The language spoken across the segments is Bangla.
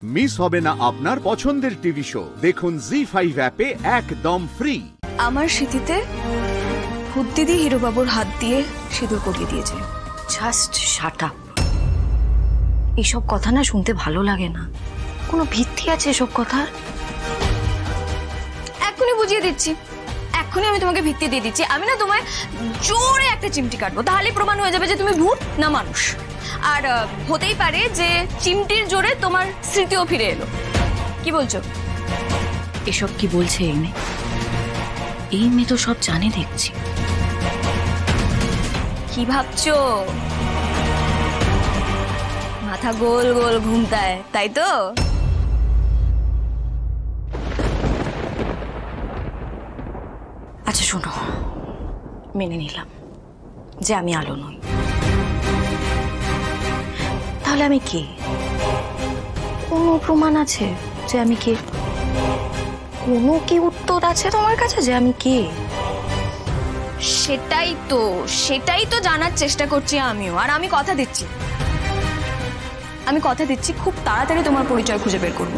মিস হবে না আপনার পছন্দের টিভি শো। দেখুন জি5 অ্যাপে একদম ফ্রি। আমার স্মৃতিতে ভূত দিদি হিরোবাবুর হাত দিয়ে সিঁদুর পরিয়ে দিয়েছে। Just shut up. এইসব কথা না শুনতে ভালো লাগে না। কোনো ভিত্তি আছে এসব কথার? এক্ষুনি বুঝিয়ে দিচ্ছি, এক্ষুনি আমি তোমাকে ভিত্তি দিয়ে দিচ্ছি। আমি না তোমায় জোরে একটা চিমটি কাটবো, তাহলে প্রমাণ হয়ে যাবে যে তুমি ভূত না মানুষ। আর হতেই পারে যে চিমটির জোরে তোমার স্মৃতিও ফিরে এলো। কি বলছো? এসব কি বলছে এই মেয়ে? এই মেয়ে তো সব জানে দেখছি। কি ভাবছো? মাথা গোল গোল ঘুমতায়, তাই তো? আচ্ছা শোনো, মেনে নিলাম যে আমি আলো নই। তাহলে আমি কে? কোনো প্রমাণ আছে যে আমি কে? কোনো কি উত্তর আছে তোমার কাছে যে আমি কে? সেটাই তো জানার চেষ্টা করছি আমিও। আর আমি কথা দিচ্ছি খুব তাড়াতাড়ি তোমার পরিচয় খুঁজে বের করব।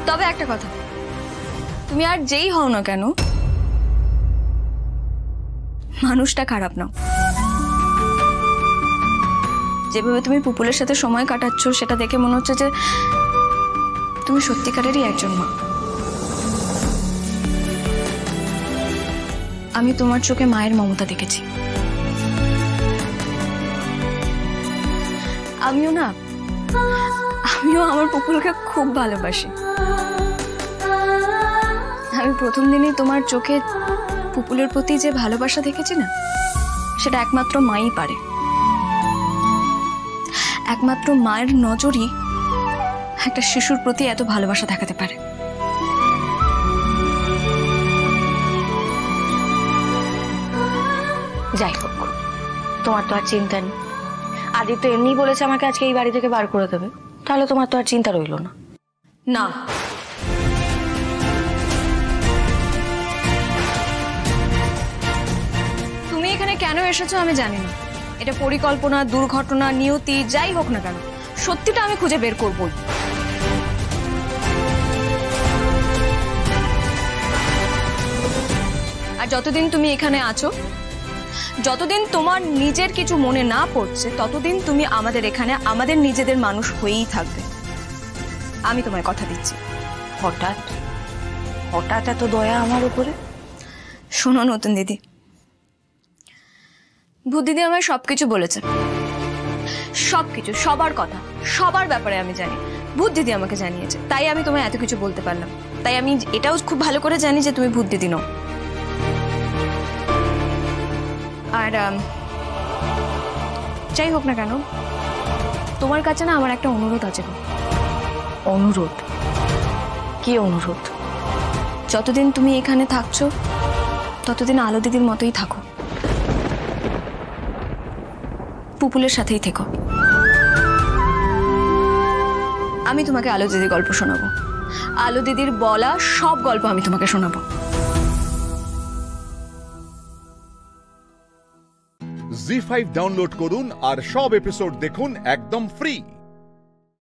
তবে একটা কথা, তুমি আর যেই হও না কেন, মানুষটা খারাপ নাও। যেভাবে তুমি পুপুলের সাথে সময় কাটাচ্ছ সেটা দেখে মনে হচ্ছে যে তুমি সত্যিকারেরই একজন মা। আমি তোমার চোখে মায়ের মমতা দেখেছি। আমিও আমার পুপুলকে খুব ভালোবাসি। আমি প্রথম দিনই তোমার চোখে পুপুলের প্রতি যে ভালোবাসা দেখেছি না, সেটা একমাত্র মাই পারে। একমাত্র মায়ের নজরই একটা শিশুর প্রতি এত ভালোবাসা দেখাতে পারে। যাই হোক, তোমার তো আর চিন্তা নেই। আদিত্য এমনি বলেছে আমাকে আজকে এই বাড়ি থেকে বার করে দেবে, তাহলে তোমার তো আর চিন্তা রইল না। না, তুমি এখানে কেন এসেছো আমি জানি না। এটা পরিকল্পনা, দুর্ঘটনা, নিয়তি, যাই হোক না কেন, সত্যিটা আমি খুঁজে বের করবই। আর যতদিন তুমি এখানে আছো, যতদিন তোমার নিজের কিছু মনে না পড়ছে, ততদিন তুমি আমাদের এখানে আমাদের নিজেদের মানুষ হয়েই থাকবে। আমি তোমায় কথা দিচ্ছি। হঠাৎ এত দয়া আমার উপরে? শোনো নতুন দিদি, ভূত দিদি আমায় সবকিছু বলেছে। সবকিছু, সবার কথা, সবার ব্যাপারে আমি জানি। ভূত দিদি আমাকে জানিয়েছে, তাই আমি তোমায় এত কিছু বলতে পারলাম। তাই আমি এটাও খুব ভালো করে জানি যে তুমি ভূত দিদি নও। আর যাই হোক না কেন, তোমার কাছে না আমার একটা অনুরোধ আছে। অনুরোধ? কি অনুরোধ? যতদিন তুমি এখানে থাকছো ততদিন আলো দিদির মতোই থাকো, পুপুলের সাথেই থেকো। আমি তোমাকে আলো দিদির গল্প শোনাবো। আলো দিদির বলা সব গল্প আমি তোমাকে শোনাবো। জি5 ডাউনলোড করুন আর সব এপিসোড দেখুন একদম ফ্রি।